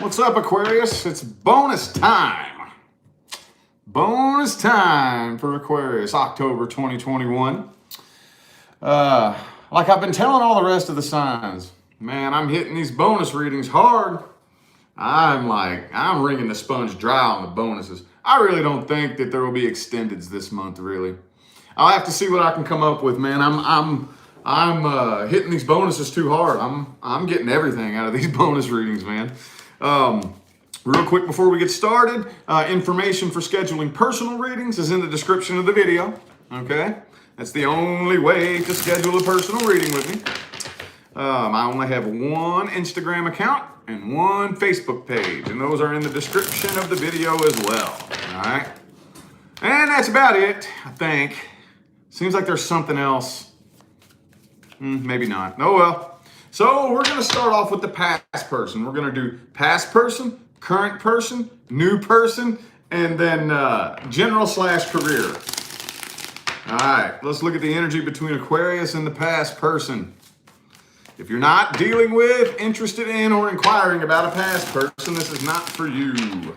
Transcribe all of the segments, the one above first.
What's up, Aquarius? It's bonus time. Bonus time for Aquarius, October 2021. Like I've been telling all the rest of the signs, man, I'm hitting these bonus readings hard. I'm wringing the sponge dry on the bonuses. I really don't think that there will be extendeds this month, really. I'll have to see what I can come up with, man. I'm hitting these bonuses too hard. I'm getting everything out of these bonus readings, man. Real quick before we get started, information for scheduling personal readings is in the description of the video. Okay, that's the only way to schedule a personal reading with me. I only have one Instagram account and one Facebook page, and those are in the description of the video as well. All right, and that's about it, I think. Seems like there's something else. Maybe not. Oh well. So we're going to start off with the past person. We're going to do past person, current person, new person, and then general/career. All right, let's look at the energy between Aquarius and the past person. If you're not dealing with, interested in, or inquiring about a past person, this is not for you.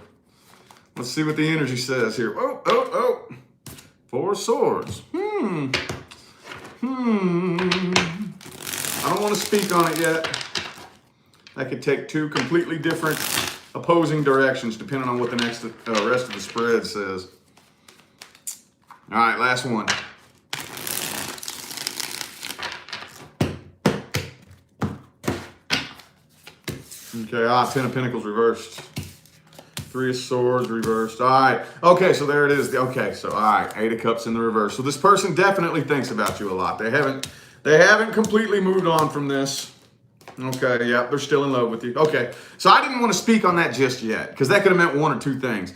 Let's see what the energy says here. Oh. Four of Swords. I don't want to speak on it yet. That could take two completely different opposing directions depending on what the rest of the spread says. All right, last one. Okay, Ten of Pentacles reversed. Three of Swords reversed. All right. Okay, so there it is. Okay, so all right, Eight of Cups in the reverse. So this person definitely thinks about you a lot. They haven't completely moved on from this. Okay, yeah, they're still in love with you. Okay, so I didn't want to speak on that just yet because that could have meant one or two things.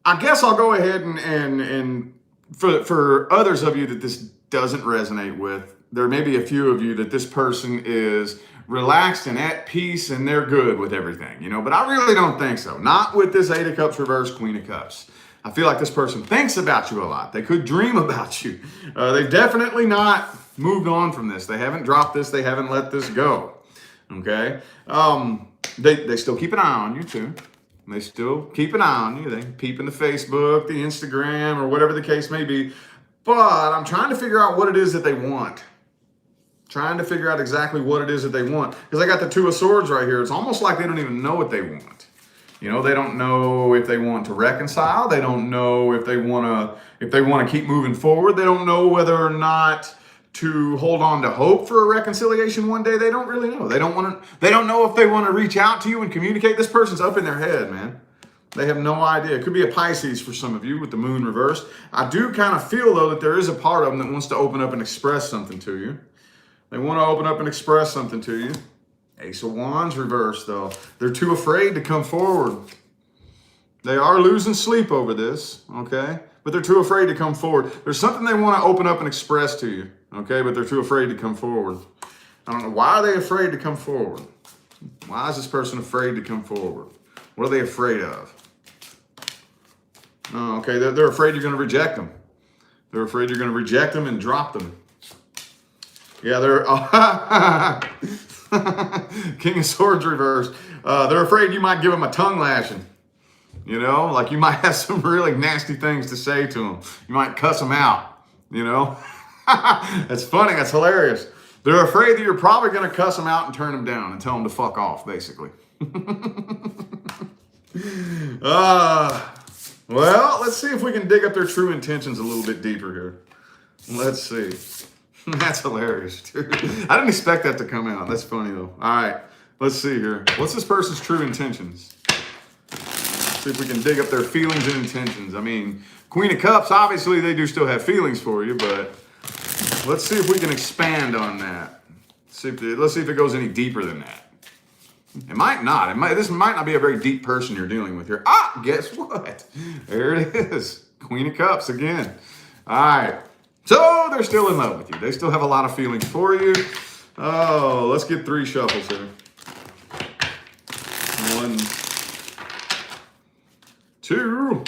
I guess I'll go ahead and for others of you that this doesn't resonate with, there may be a few of you that this person is relaxed and at peace and they're good with everything, but I really don't think so. Not with this Eight of Cups reverse, Queen of Cups. I feel like this person thinks about you a lot. They could dream about you. They've definitely not moved on from this. They haven't dropped this. They haven't let this go. Okay. They still keep an eye on you too. They still keep an eye on you. They peep into Facebook, the Instagram, or whatever the case may be. But I'm trying to figure out what it is that they want. Trying to figure out exactly what it is that they want. Because I got the Two of Swords right here. It's almost like they don't even know what they want. They don't know if they want to reconcile. They don't know if they want to keep moving forward. They don't know whether or not to hold on to hope for a reconciliation one day. They don't really know. They don't know if they want to reach out to you and communicate. This person's up in their head, man. They have no idea. It could be a Pisces for some of you with the moon reversed. I do kind of feel, though, that there is a part of them that wants to open up and express something to you. They want to open up and express something to you. Ace of Wands reversed, though. They're too afraid to come forward. They are losing sleep over this, okay? But they're too afraid to come forward. There's something they want to open up and express to you, okay? But they're too afraid to come forward. I don't know. Why are they afraid to come forward? Why is this person afraid to come forward? What are they afraid of? Oh, okay, they're afraid you're going to reject them. They're afraid you're going to reject them and drop them. Yeah, they're King of Swords reversed. They're afraid you might give them a tongue lashing. Like you might have some really nasty things to say to them. You might cuss them out. That's funny. That's hilarious. They're afraid that you're probably going to cuss them out and turn them down and tell them to fuck off, basically. Well, let's see if we can dig up their true intentions a little bit deeper here. Let's see. That's hilarious, dude. I didn't expect that to come out. That's funny, though. All right, let's see here. What's this person's true intentions? See if we can dig up their feelings and intentions. I mean, Queen of Cups, obviously they do still have feelings for you, but let's see if we can expand on that. Let's see if it goes any deeper than that. It might not. This might not be a very deep person you're dealing with here. Guess what? There it is. Queen of Cups again. All right. So they're still in love with you. They still have a lot of feelings for you. Oh, let's get 3 shuffles here. 1, 2.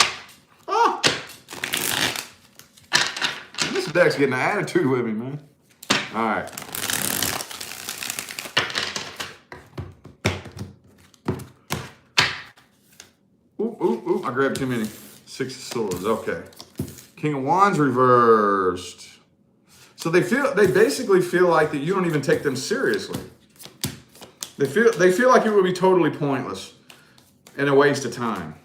This deck's getting an attitude with me, man. All right. I grabbed too many. 6 of Swords. Okay. King of Wands reversed. So they basically feel like that you don't even take them seriously. They feel like it would be totally pointless and a waste of time.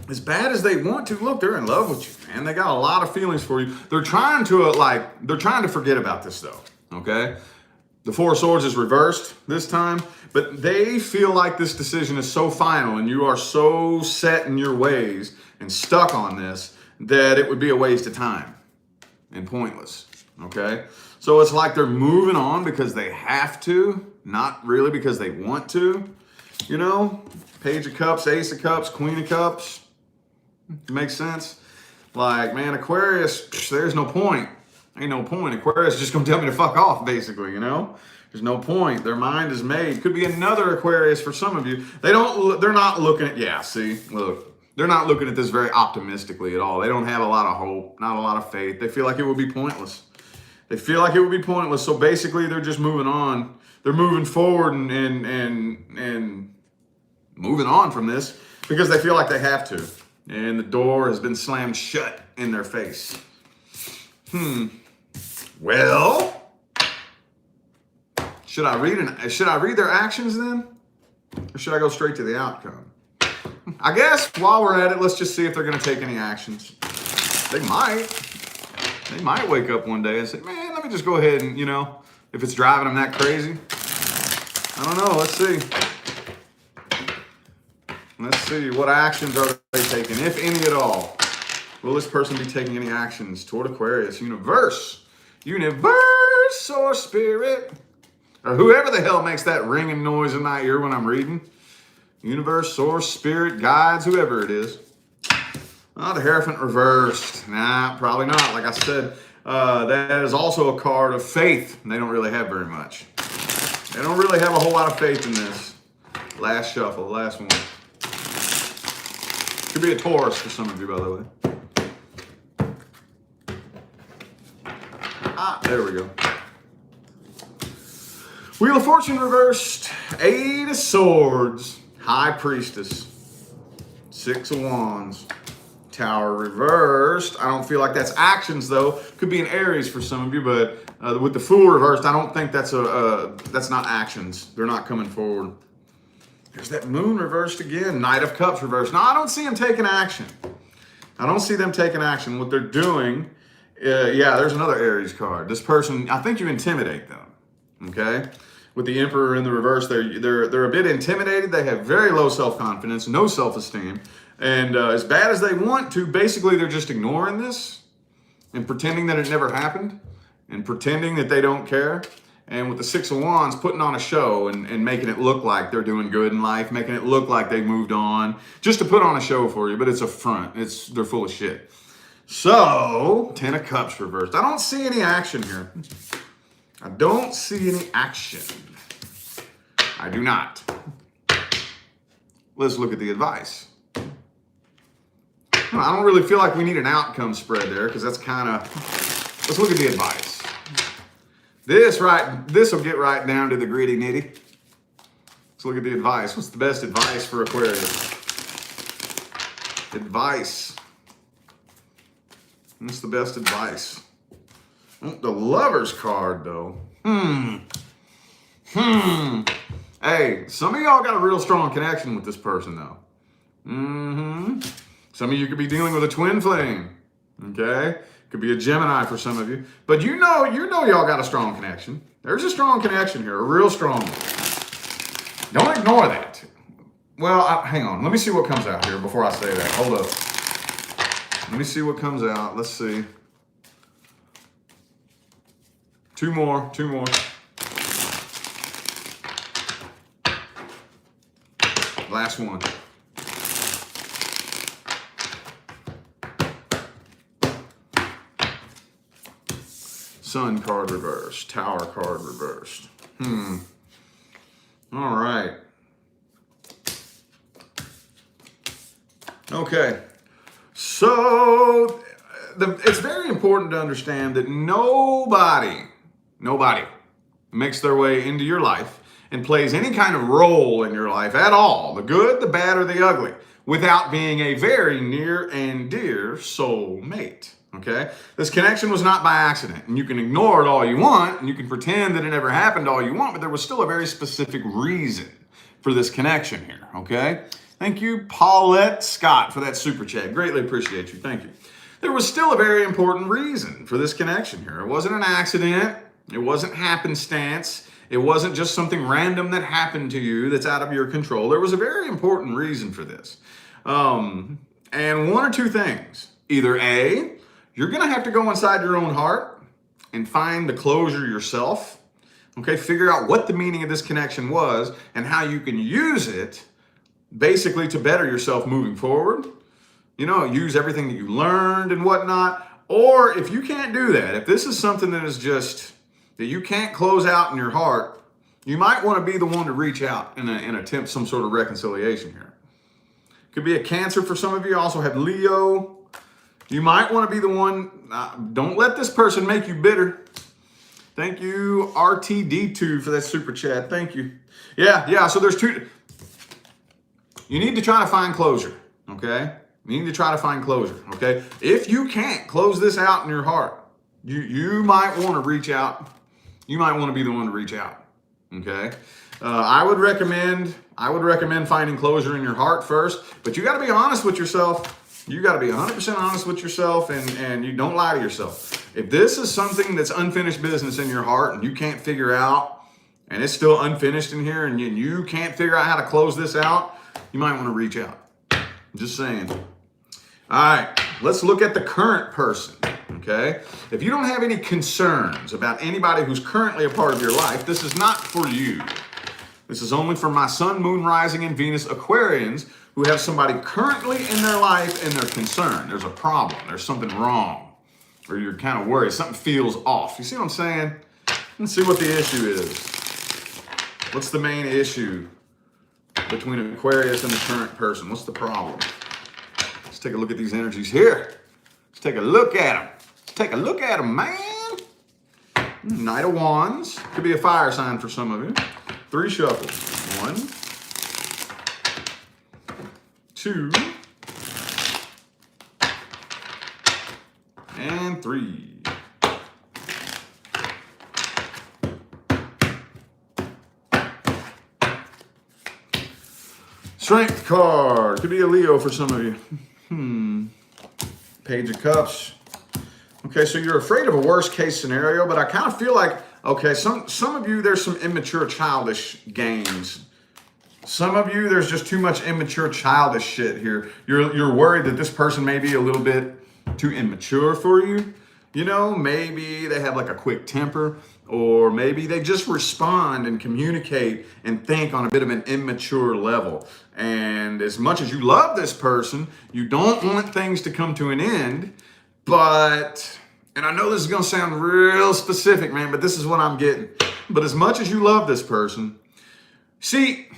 As bad as they want to, look, they're in love with you, man. They got a lot of feelings for you. They're trying to forget about this though, okay? The 4 of Swords is reversed this time, but they feel like this decision is so final and you are so set in your ways and stuck on this that it would be a waste of time and pointless, okay? So it's like they're moving on because they have to, not really because they want to, you know? Page of Cups, Ace of Cups, Queen of Cups. Makes sense? Like, man, Aquarius, there's no point. Ain't no point. Aquarius is just gonna tell me to fuck off, basically, you know? There's no point. Their mind is made. Could be another Aquarius for some of you. They're not looking at, yeah, see, look. They're not looking at this very optimistically at all. They don't have a lot of hope, not a lot of faith. They feel like it would be pointless. They feel like it would be pointless. So basically they're just moving on. They're moving forward and moving on from this because they feel like they have to. And the door has been slammed shut in their face. Well, should I read their actions then? Or should I go straight to the outcome? I guess while we're at it, let's just see if they're going to take any actions. They might. They might wake up one day and say, man, let me just go ahead and, you know, if it's driving them that crazy. I don't know. Let's see. Let's see. What actions are they taking, if any at all? Will this person be taking any actions toward Aquarius? Universe or spirit, or whoever the hell makes that ringing noise in my ear when I'm reading. Universe, source, spirit, guides, whoever it is. Oh, the Hierophant reversed. Nah, probably not. Like I said, that is also a card of faith. And they don't really have very much. They don't really have a whole lot of faith in this. Last shuffle, the last one. Could be a Taurus for some of you, by the way. There we go. Wheel of Fortune reversed. 8 of Swords. High Priestess. 6 of Wands. Tower reversed. I don't feel like that's actions though. Could be an Aries for some of you, but with the Fool reversed, I don't think that's not actions. They're not coming forward. There's that Moon reversed again. Knight of Cups reversed. No, I don't see them taking action. I don't see them taking action. What they're doing, yeah, there's another Aries card. This person, I think you intimidate them. Okay. With the Emperor in the reverse, they're a bit intimidated. They have very low self-confidence, no self-esteem. And as bad as they want to, basically they're just ignoring this and pretending that it never happened and pretending that they don't care. And with the 6 of Wands, putting on a show and making it look like they're doing good in life, making it look like they've moved on, just to put on a show for you, but it's a front. They're full of shit. So, 10 of Cups reversed. I don't see any action here. I don't see any action. I do not. Let's look at the advice. I don't really feel like we need an outcome spread there because that's kind of... Let's look at the advice. This will get right down to the gritty nitty. Let's look at the advice. What's the best advice for Aquarius? Advice. What's the best advice? The Lover's card, though. Hey, some of y'all got a real strong connection with this person, though. Some of you could be dealing with a twin flame. Okay? Could be a Gemini for some of you. But you know y'all got a strong connection. There's a strong connection here, a real strong one. Don't ignore that. Well, hang on. Let me see what comes out here before I say that. Hold up. Let me see what comes out. Let's see. Two more. Last one. Sun card reversed. Tower card reversed. All right. Okay. So it's very important to understand that nobody makes their way into your life and plays any kind of role in your life at all, the good, the bad, or the ugly, without being a very near and dear soul mate. Okay? This connection was not by accident, and you can ignore it all you want, and you can pretend that it never happened all you want, but there was still a very specific reason for this connection here. Okay? Thank you, Paulette Scott, for that super chat. Greatly appreciate you. Thank you. There was still a very important reason for this connection here. It wasn't an accident. It wasn't happenstance. It wasn't just something random that happened to you that's out of your control. There was a very important reason for this. And one or two things. Either A, you're going to have to go inside your own heart and find the closure yourself. Okay, figure out what the meaning of this connection was and how you can use it basically to better yourself moving forward. You know, use everything that you learned and whatnot. Or if you can't do that, if this is something that is just that you can't close out in your heart, you might want to be the one to reach out and attempt some sort of reconciliation here. Could be a Cancer for some of you. Also have Leo. You might want to be the one. Don't let this person make you bitter. Thank you, RTD2, for that super chat. Thank you. Yeah. So there's two. You need to try to find closure, okay? You need to try to find closure, okay? If you can't close this out in your heart, you might want to reach out. You might want to be the one to reach out, okay? I would recommend finding closure in your heart first, but you got to be honest with yourself. You got to be 100% honest with yourself, and you don't lie to yourself. If this is something that's unfinished business in your heart and you can't figure out, and it's still unfinished in here, and you can't figure out how to close this out, you might want to reach out. Just saying. All right, let's look at the current person, okay? If you don't have any concerns about anybody who's currently a part of your life, this is not for you. This is only for my Sun, Moon, Rising, and Venus Aquarians who have somebody currently in their life and they're concerned. There's a problem. There's something wrong. Or you're kind of worried. Something feels off. You see what I'm saying? Let's see what the issue is. What's the main issue between Aquarius and the current person? What's the problem? Let's take a look at these energies here. Let's take a look at them. Take a look at them, man. Knight of Wands. Could be a fire sign for some of you. 3 shuffles. 1, 2, and 3. Strength card. Could be a Leo for some of you. Page of Cups. Okay, so you're afraid of a worst case scenario, but I kind of feel like, okay, some of you, there's some immature childish games. Some of you, there's just too much immature childish shit here. You're worried that this person may be a little bit too immature for you. You know, maybe they have like a quick temper, or maybe they just respond and communicate and think on a bit of an immature level. And as much as you love this person, you don't want things to come to an end, but, and I know this is gonna sound real specific, man, but this is what I'm getting. But as much as you love this person, see,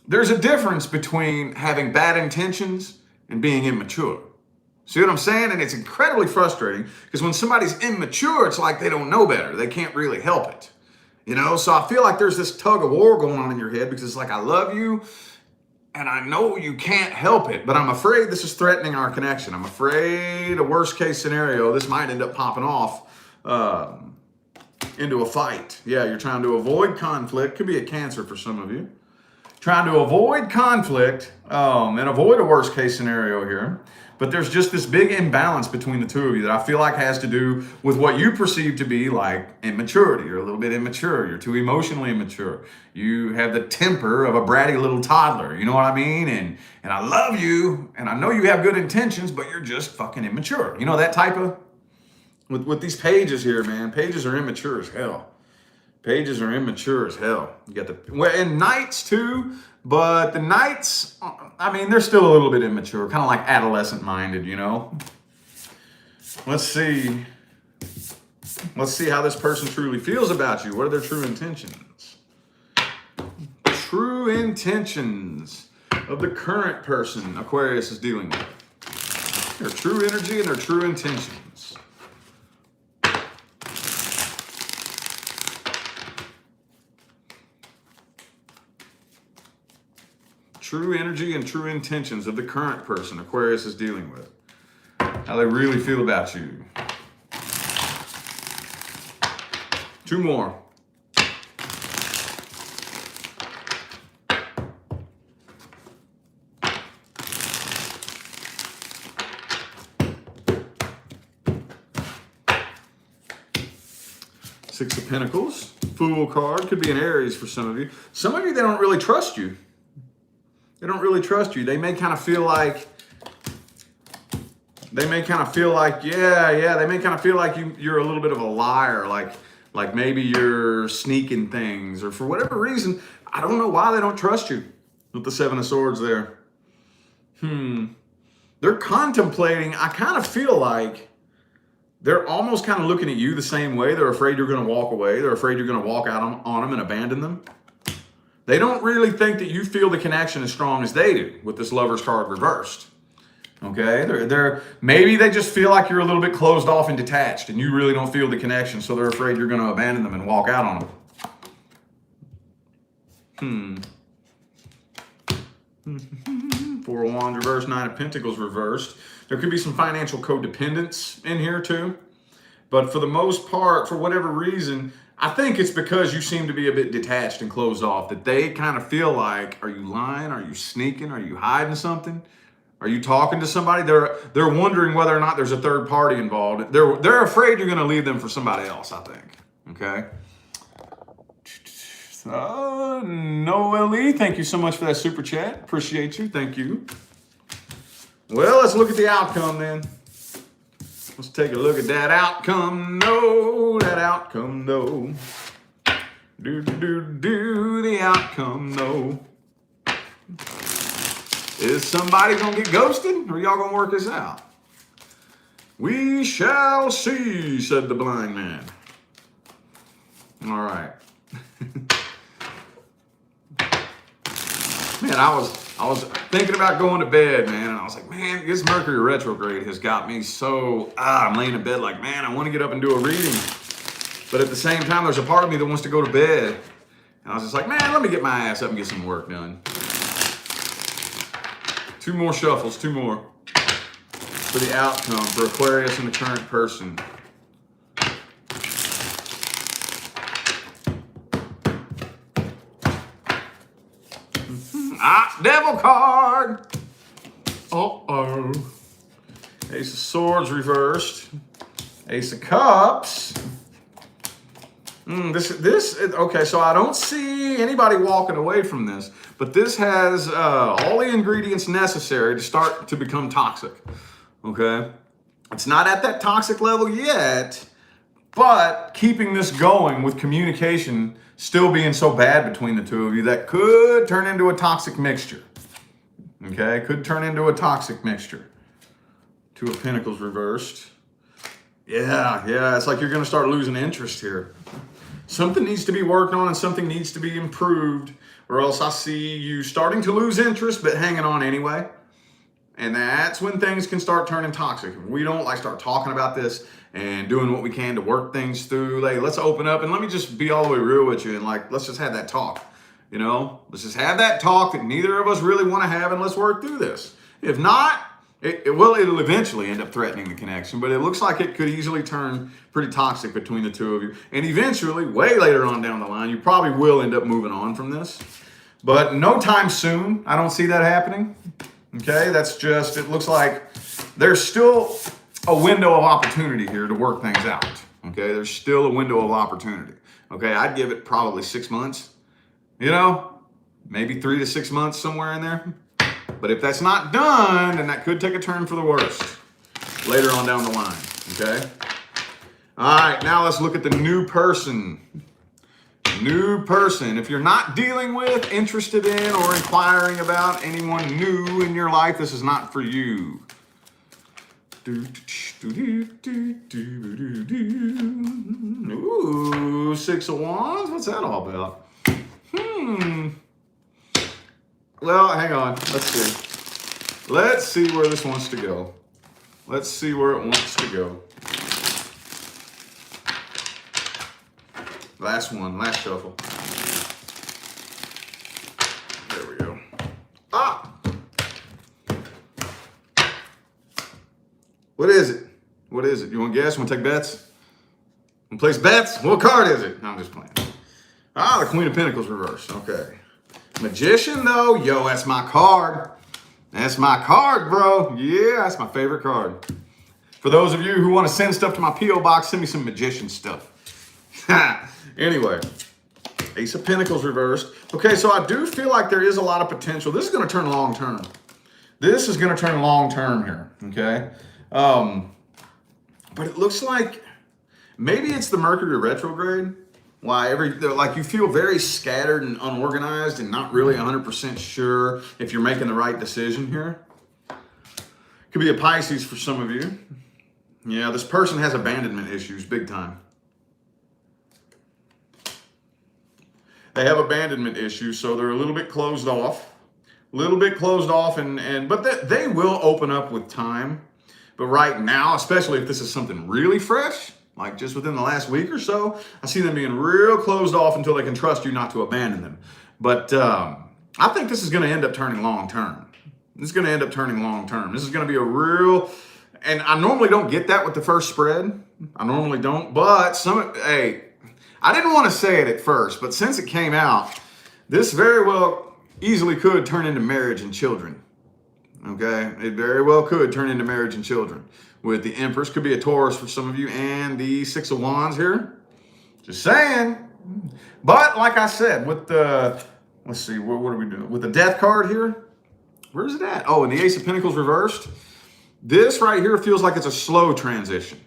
there's a difference between having bad intentions and being immature. See what I'm saying? And it's incredibly frustrating because when somebody's immature, it's like they don't know better. They can't really help it. You know, so I feel like there's this tug of war going on in your head because it's like, I love you and I know you can't help it, but I'm afraid this is threatening our connection. I'm afraid a worst case scenario, this might end up popping off into a fight. Yeah, you're trying to avoid conflict. Could be a Cancer for some of you. Trying to avoid conflict and avoid a worst case scenario here. But there's just this big imbalance between the two of you that I feel like has to do with what you perceive to be like immaturity. You're a little bit immature. You're too emotionally immature. You have the temper of a bratty little toddler. You know what I mean? And I love you, and I know you have good intentions, but you're just fucking immature. You know that type of, with these pages here, man. Pages are immature as hell. Pages are immature as hell. You got the, well, and Knights too, but the Knights, I mean, they're still a little bit immature, kind of like adolescent minded, you know? Let's see. Let's see how this person truly feels about you. What are their true intentions? True intentions of the current person Aquarius is dealing with. Their true energy and their true intentions. true energy and true intentions of the current person Aquarius is dealing with. How they really feel about you. 2 more. Six of Pentacles, Fool card, could be an Aries for some of you. Some of you, they don't really trust you. They don't really trust you. They may kind of feel like, you're a little bit of a liar, like maybe you're sneaking things, or for whatever reason, I don't know why they don't trust you with the Seven of Swords there. They're contemplating, I kind of feel like, they're almost kind of looking at you the same way. They're afraid you're going to walk away. They're afraid you're going to walk out on them and abandon them. They don't really think that you feel the connection as strong as they do with this Lover's card reversed. Okay? Maybe they just feel like you're a little bit closed off and detached and you really don't feel the connection, so they're afraid you're going to abandon them and walk out on them. Four of Wands reversed, Nine of Pentacles reversed. There could be some financial codependence in here too. But for the most part, for whatever reason, I think it's because you seem to be a bit detached and closed off, that they kind of feel like, are you lying? Are you sneaking? Are you hiding something? Are you talking to somebody? They're wondering whether or not there's a third party involved. They're afraid you're going to leave them for somebody else, I think. Okay? Noelle, thank you so much for that super chat. Appreciate you. Thank you. Well, let's look at the outcome then. Let's take a look at that outcome. No, that outcome, no. The outcome, no. Is somebody going to get ghosted, or y'all going to work this out? We shall see, said the blind man. All right. Man, I was thinking about going to bed, man, and I was like, man, this Mercury retrograde has got me so, I'm laying in bed like, man, I want to get up and do a reading. But at the same time, there's a part of me that wants to go to bed. And I was just like, man, let me get my ass up and get some work done. 2 more shuffles, 2 more for the outcome for Aquarius and the current person. Devil card. Uh-oh. Ace of Swords reversed. Ace of Cups. Okay, so I don't see anybody walking away from this, but this has all the ingredients necessary to start to become toxic. Okay? It's not at that toxic level yet, but keeping this going with communication still being so bad between the two of you, that could turn into a toxic mixture. Okay, could turn into a toxic mixture. 2 of Pentacles reversed. Yeah, it's like you're going to start losing interest here. Something needs to be worked on and something needs to be improved, or else I see you starting to lose interest but hanging on anyway. And that's when things can start turning toxic. If we don't start talking about this and doing what we can to work things through, let's open up and let me just be all the way real with you and let's just have that talk. You know, let's just have that talk that neither of us really want to have, and let's work through this. If not, it'll eventually end up threatening the connection, but it looks like it could easily turn pretty toxic between the two of you. And eventually, way later on down the line, you probably will end up moving on from this. But no time soon, I don't see that happening. Okay, that's just, it looks like there's still a window of opportunity here to work things out. Okay, there's still a window of opportunity. Okay, I'd give it probably 6 months. You know, maybe 3 to 6 months, somewhere in there. But if that's not done, then that could take a turn for the worst later on down the line, okay? All right, now let's look at the new person. New person. If you're not dealing with, interested in, or inquiring about anyone new in your life, this is not for you. Ooh, 6 of Wands. What's that all about? Well, hang on. Let's see. Let's see where this wants to go. Let's see where it wants to go. Last one, last shuffle. There we go. What is it? What is it? You want to guess? Want to take bets? Want to place bets? What card is it? No, I'm just playing. Ah, the Queen of Pentacles reversed. Okay. Magician, though. Yo, that's my card. That's my card, bro. Yeah, that's my favorite card. For those of you who want to send stuff to my P.O. box, send me some magician stuff. Anyway, Ace of Pentacles reversed. Okay, so I do feel like there is a lot of potential. This is going to turn long term. This is going to turn long term here, okay? But it looks like maybe it's the Mercury retrograde. Why like you feel very scattered and unorganized and not really 100% sure if you're making the right decision here. Could be a Pisces for some of you. Yeah, this person has abandonment issues big time. They have abandonment issues, so they're a little bit closed off. But they will open up with time. But right now, especially if this is something really fresh, like just within the last week or so, I see them being real closed off until they can trust you not to abandon them. But I think this is going to end up turning long term. This is going to end up turning long term. This is going to be a real, and I normally don't get that with the first spread. I normally don't, but hey, I didn't want to say it at first, but since it came out, this very well easily could turn into marriage and children. Okay, it very well could turn into marriage and children. With the Empress, could be a Taurus for some of you, and the Six of Wands here. Just saying. But like I said, with the, let's see, what are we doing? With the Death card here, where's it at? Oh, and the Ace of Pentacles reversed. This right here feels like it's a slow transition,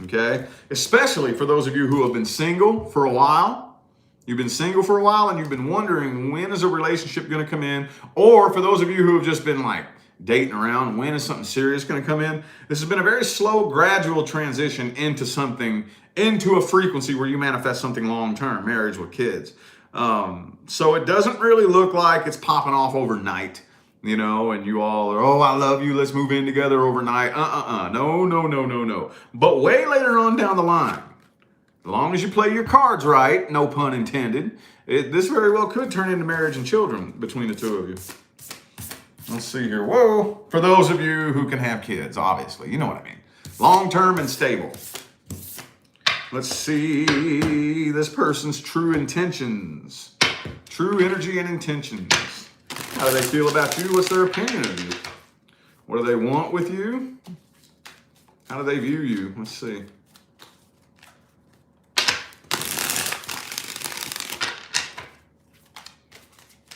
okay? Especially for those of you who have been single for a while. You've been single for a while and you've been wondering, when is a relationship going to come in? Or for those of you who have just been like dating around, when is something serious going to come in? This has been a very slow, gradual transition into something, into a frequency where you manifest something long-term, marriage with kids. So it doesn't really look like it's popping off overnight, you know, and you all are, oh, I love you, let's move in together overnight. No. But way later on down the line, as long as you play your cards right, no pun intended, this very well could turn into marriage and children between the two of you. Let's see here. Whoa. For those of you who can have kids, obviously. You know what I mean. Long-term and stable. Let's see this person's true intentions. True energy and intentions. How do they feel about you? What's their opinion of you? What do they want with you? How do they view you? Let's see.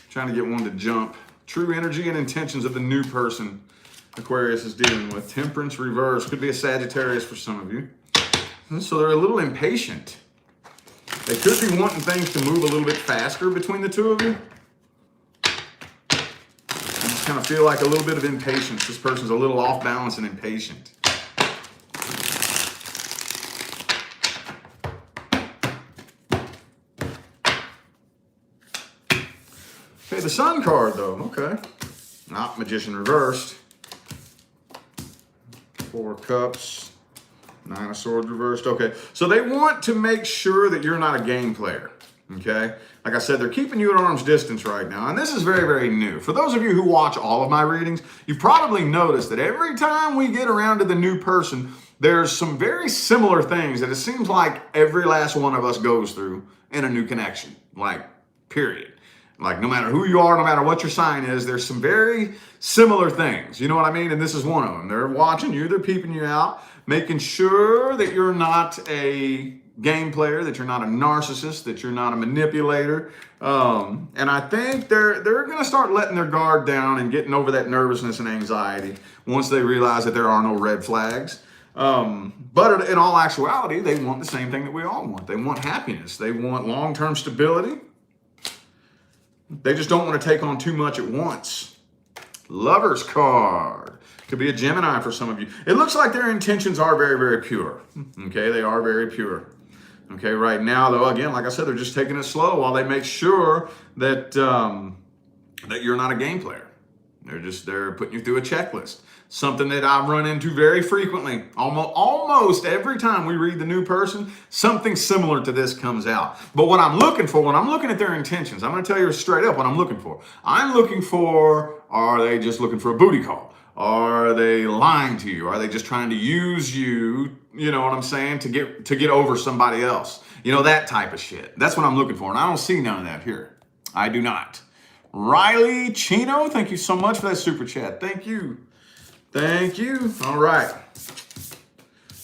Trying to get one to jump. True energy and intentions of the new person Aquarius is dealing with. Temperance reverse. Could be a Sagittarius for some of you. So they're a little impatient. They could be wanting things to move a little bit faster between the two of you. I just kind of feel like a little bit of impatience. This person's a little off balance and impatient. Okay, the Sun card though, okay. Not Magician reversed. Four of Cups, Nine of Swords reversed. Okay, so they want to make sure that you're not a game player, okay? Like I said, they're keeping you at arm's distance right now, and this is very, very new. For those of you who watch all of my readings, you've probably noticed that every time we get around to the new person, there's some very similar things that it seems like every last one of us goes through in a new connection, like, period. Like, no matter who you are, no matter what your sign is, there's some very similar things. You know what I mean? And this is one of them. They're watching you. They're peeping you out, making sure that you're not a game player, that you're not a narcissist, that you're not a manipulator. And I think they're going to start letting their guard down and getting over that nervousness and anxiety once they realize that there are no red flags. But in all actuality, they want the same thing that we all want. They want happiness. They want long-term stability. They just don't want to take on too much at once. Lover's card. Could be a Gemini for some of you. It looks like their intentions are very, very pure. Okay, they are very pure. Okay, right now, though, again, like I said, they're just taking it slow while they make sure that that you're not a game player. They're putting you through a checklist. Something that I run into very frequently. Almost every time we read the new person, something similar to this comes out. But what I'm looking for, when I'm looking at their intentions, I'm going to tell you straight up what I'm looking for. I'm looking for, are they just looking for a booty call? Are they lying to you? Are they just trying to use you, you know what I'm saying, to get over somebody else? You know, that type of shit. That's what I'm looking for. And I don't see none of that here. I do not. Riley Chino, thank you so much for that super chat. Thank you. Thank you. All right.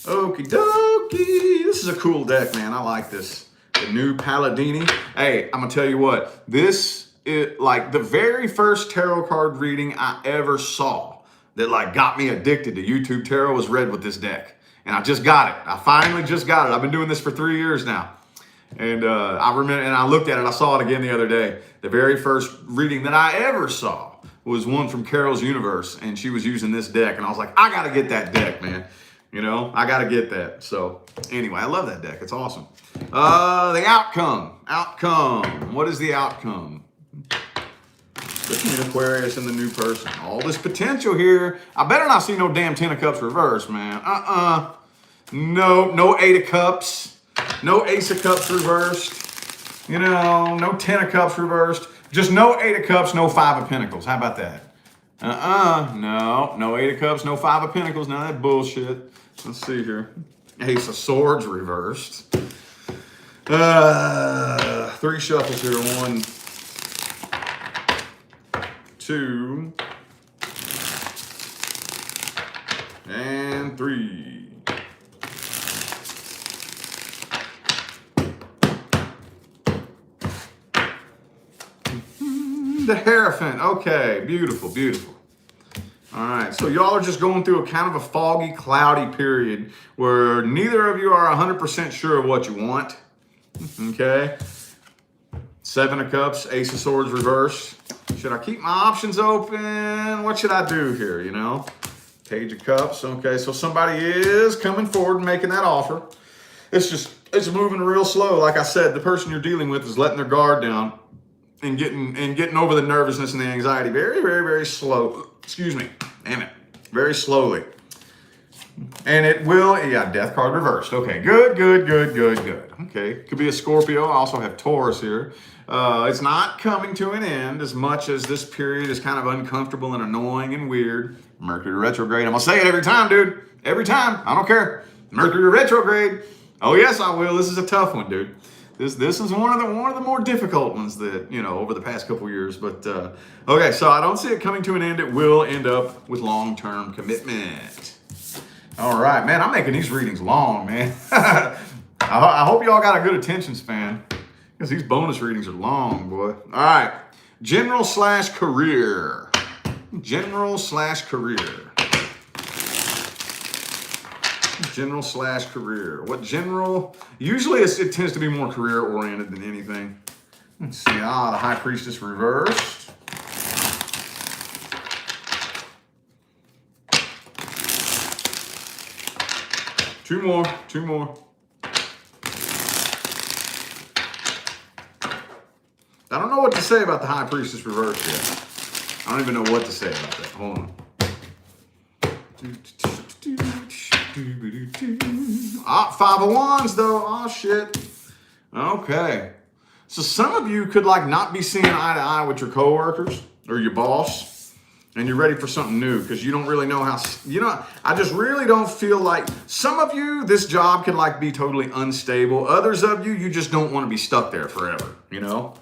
Okie dokie. This is a cool deck, man. I like this. The new Palladini. Hey, I'm going to tell you what. This is like the very first tarot card reading I ever saw that like got me addicted to YouTube tarot was read with this deck. And I just got it. I finally just got it. I've been doing this for 3 years now. And I remember, and I looked at it. I saw it again the other day. The very first reading that I ever saw was one from Carol's Universe, and she was using this deck, and I was like, I gotta get that deck, man. You know, I gotta get that. So anyway, I love that deck. It's awesome. The outcome. What is the outcome? Between Aquarius and the new person. All this potential here. I better not see no damn 10 of Cups reverse, man. No 8 of Cups. No Ace of Cups reversed. You know, no 10 of Cups reversed. Just no 8 of Cups, no 5 of Pentacles. How about that? No 8 of Cups, no 5 of Pentacles. Now that bullshit. Let's see here. Ace of Swords reversed. 3 shuffles here. 1, 2, and 3. The Hierophant. Okay, beautiful, beautiful. All right, so y'all are just going through a kind of a foggy, cloudy period where neither of you are 100% sure of what you want. Okay. 7 of Cups, Ace of Swords reversed. Should I keep my options open? What should I do here, you know? Page of Cups. Okay, so somebody is coming forward and making that offer. It's moving real slow. Like I said, the person you're dealing with is letting their guard down and getting over the nervousness and the anxiety very, very, very slow. Excuse me. Damn it. Very slowly. And it will, yeah, Death card reversed. Okay, good. Okay, could be a Scorpio. I also have Taurus here. It's not coming to an end as much as this period is kind of uncomfortable and annoying and weird. Mercury retrograde. I'm going to say it every time, dude. Every time. I don't care. Mercury retrograde. Oh, yes, I will. This is a tough one, dude. This is one of the more difficult ones that, you know, over the past couple years. But, okay, so I don't see it coming to an end. It will end up with long-term commitment. All right, man, I'm making these readings long, man. I hope y'all got a good attention span because these bonus readings are long, boy. All right, general/career. General/career. What general? Usually it tends to be more career-oriented than anything. Let's see. The High Priestess reversed. Two more. I don't know what to say about the High Priestess reversed yet. I don't even know what to say about that. Hold on. 5 of Wands though. Oh shit. Okay. So some of you could like not be seeing eye to eye with your coworkers or your boss, and you're ready for something new because you don't really know how, you know, I just really don't feel like, some of you, this job can like be totally unstable. Others of you, you just don't want to be stuck there forever, you know?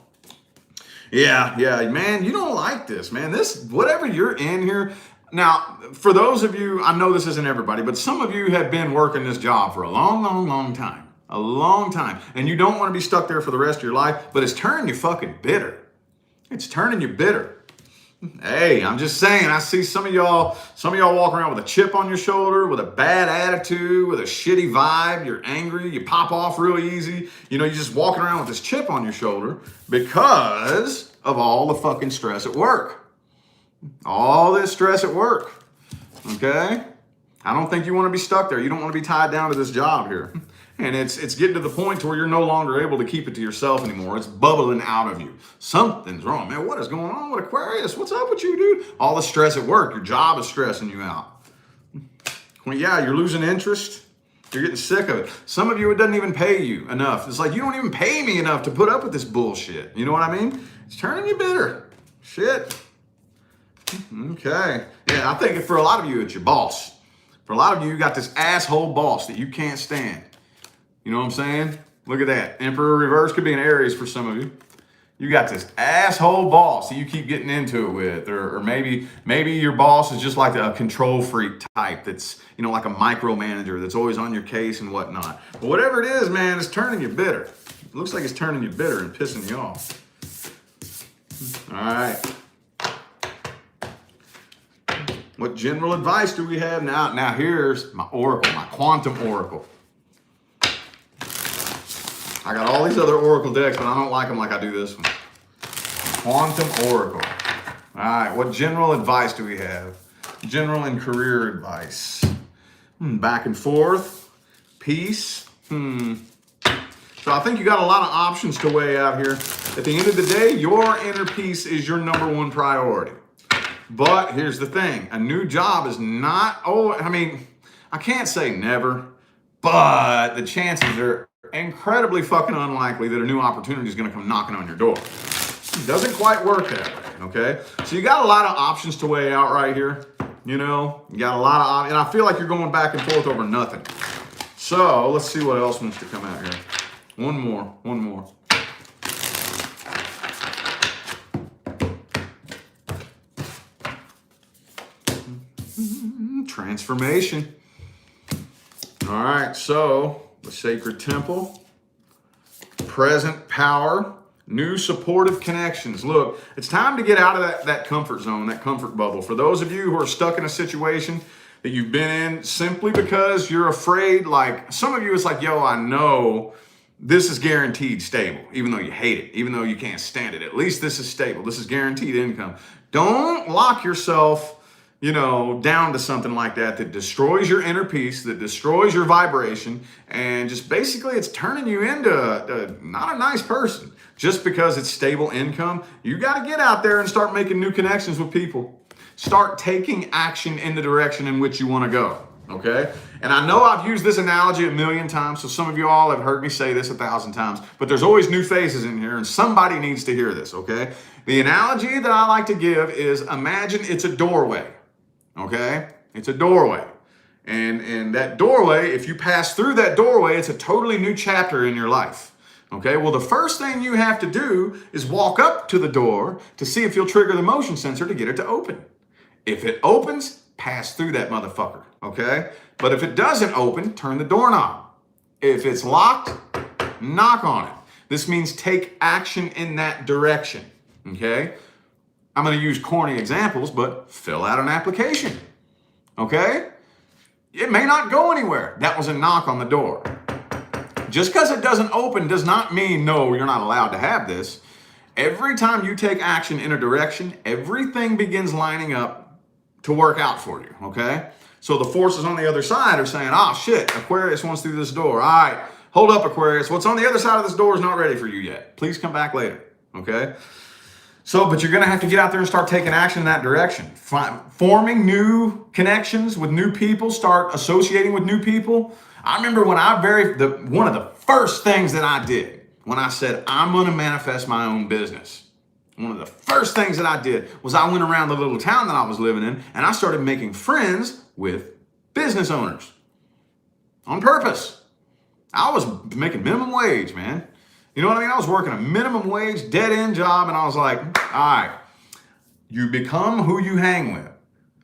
Yeah, man, you don't like this, man. This, whatever you're in here. Now, for those of you, I know this isn't everybody, but some of you have been working this job for a long time. A long time. And you don't want to be stuck there for the rest of your life, but it's turning you fucking bitter. It's turning you bitter. Hey, I'm just saying, I see some of y'all walking around with a chip on your shoulder, with a bad attitude, with a shitty vibe. You're angry, you pop off real easy. You know, you're just walking around with this chip on your shoulder because of all the fucking stress at work. All this stress at work, okay? I don't think you want to be stuck there. You don't want to be tied down to this job here. And it's getting to the point to where you're no longer able to keep it to yourself anymore. It's bubbling out of you. Something's wrong, man. What is going on with Aquarius? What's up with you, dude? All the stress at work. Your job is stressing you out. Well, yeah, you're losing interest. You're getting sick of it. Some of you, it doesn't even pay you enough. It's like, you don't even pay me enough to put up with this bullshit. You know what I mean? It's turning you bitter. Shit. Okay. Yeah, I think for a lot of you, it's your boss. For a lot of you, you got this asshole boss that you can't stand. You know what I'm saying? Look at that. Emperor reverse could be an Aries for some of you. You got this asshole boss that you keep getting into it with, or maybe your boss is just like a control freak type that's, you know, like a micromanager that's always on your case and whatnot. But whatever it is, man, it's turning you bitter. It looks like it's turning you bitter and pissing you off. All right. What general advice do we have now? Now here's my oracle, my quantum oracle. I got all these other oracle decks, but I don't like them like I do this one. Quantum oracle. All right, what general advice do we have? General and career advice. Back and forth. Peace. So I think you got a lot of options to weigh out here. At the end of the day, your inner peace is your number one priority. But here's the thing. A new job is not, I can't say never, but the chances are incredibly fucking unlikely that a new opportunity is going to come knocking on your door. It doesn't quite work that way, okay? So you got a lot of options to weigh out right here. You know, you got a lot of options, and I feel like you're going back and forth over nothing. So let's see what else wants to come out here. One more. Transformation. All right, so the sacred temple, present power, new supportive connections. Look, it's time to get out of that comfort zone, that comfort bubble. For those of you who are stuck in a situation that you've been in simply because you're afraid, like some of you, it's like, yo, I know this is guaranteed stable, even though you hate it, even though you can't stand it. At least this is stable. This is guaranteed income. Don't lock yourself, you know, down to something like that destroys your inner peace, that destroys your vibration, and just basically it's turning you into not a nice person. Just because it's stable income, you got to get out there and start making new connections with people. Start taking action in the direction in which you want to go, okay? And I know I've used this analogy a million times, so some of you all have heard me say this 1,000 times, but there's always new faces in here, and somebody needs to hear this, okay? The analogy that I like to give is, imagine it's a doorway. Okay? It's a doorway. And that doorway, if you pass through that doorway, it's a totally new chapter in your life. Okay? Well, the first thing you have to do is walk up to the door to see if you'll trigger the motion sensor to get it to open. If it opens, pass through that motherfucker. Okay? But if it doesn't open, turn the doorknob. If it's locked, knock on it. This means take action in that direction. Okay? I'm going to use corny examples, but fill out an application, okay? It may not go anywhere. That was a knock on the door. Just because it doesn't open does not mean, no, you're not allowed to have this. Every time you take action in a direction, everything begins lining up to work out for you, okay? So the forces on the other side are saying, shit, Aquarius wants through this door. All right, hold up, Aquarius. What's on the other side of this door is not ready for you yet. Please come back later, okay? So, but you're going to have to get out there and start taking action in that direction. Forming new connections with new people, start associating with new people. I remember when one of the first things that I did when I said, I'm going to manifest my own business. One of the first things that I did was I went around the little town that I was living in and I started making friends with business owners on purpose. I was making minimum wage, man. You know what I mean? I was working a minimum wage, dead-end job, and I was like, all right, you become who you hang with.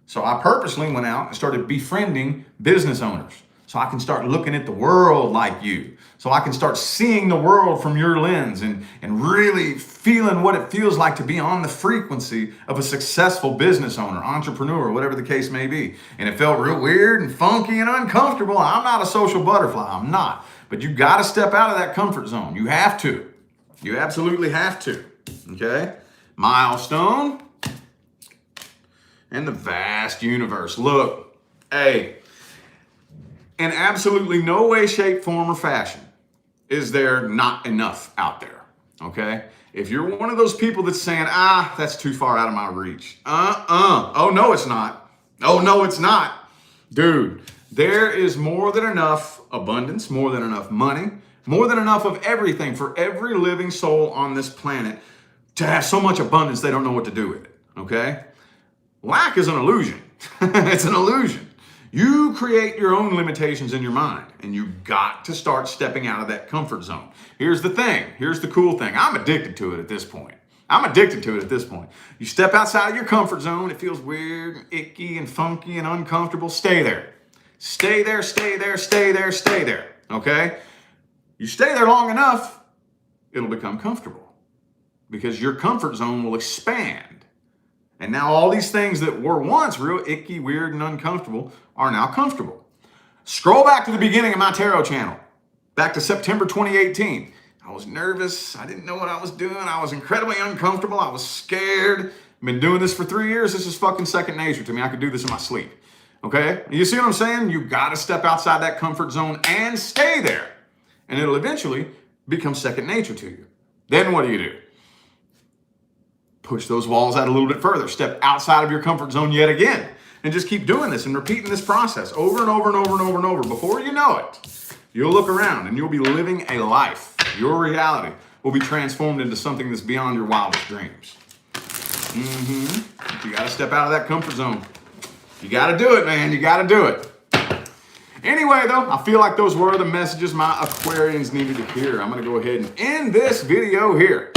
So I purposely went out and started befriending business owners so I can start looking at the world like you, so I can start seeing the world from your lens and really feeling what it feels like to be on the frequency of a successful business owner, entrepreneur, whatever the case may be. And it felt real weird and funky and uncomfortable. I'm not a social butterfly. I'm not. But you got to step out of that comfort zone. You have to. You absolutely have to. Okay? Milestone and the vast universe. Look, hey, In absolutely no way, shape, form, or fashion is there not enough out there, okay? If you're one of those people that's saying, that's too far out of my reach. Oh, no, it's not. Oh, no, it's not. Dude, there is more than enough abundance, more than enough money, more than enough of everything for every living soul on this planet to have so much abundance they don't know what to do with it, okay? Lack is an illusion. It's an illusion. You create your own limitations in your mind, and you've got to start stepping out of that comfort zone. Here's the thing. Here's the cool thing. I'm addicted to it at this point. You step outside of your comfort zone. It feels weird and icky and funky and uncomfortable. Stay there. Stay there, stay there, stay there, stay there. Okay? You stay there long enough, it'll become comfortable because your comfort zone will expand. And now all these things that were once real icky, weird, and uncomfortable are now comfortable. Scroll back to the beginning of my tarot channel, back to September 2018. I was nervous. I didn't know what I was doing. I was incredibly uncomfortable. I was scared. I've been doing this for 3 years. This is fucking second nature to me. I could do this in my sleep. Okay? You see what I'm saying? You got to step outside that comfort zone and stay there. And it'll eventually become second nature to you. Then what do? Push those walls out a little bit further. Step outside of your comfort zone yet again. And just keep doing this and repeating this process over and over and over and over and over. Before you know it, you'll look around and you'll be living a life. Your reality will be transformed into something that's beyond your wildest dreams. You got to step out of that comfort zone. You got to do it, man. You got to do it. Anyway, though, I feel like those were the messages my Aquarians needed to hear. I'm going to go ahead and end this video here.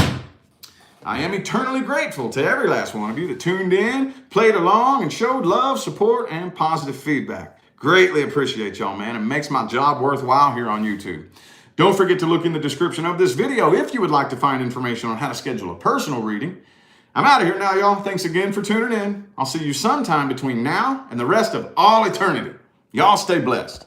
I am eternally grateful to every last one of you that tuned in, played along, and showed love, support, and positive feedback. Greatly appreciate y'all, man. It makes my job worthwhile here on YouTube. Don't forget to look in the description of this video if you would like to find information on how to schedule a personal reading. I'm out of here now, y'all. Thanks again for tuning in. I'll see you sometime between now and the rest of all eternity. Y'all stay blessed.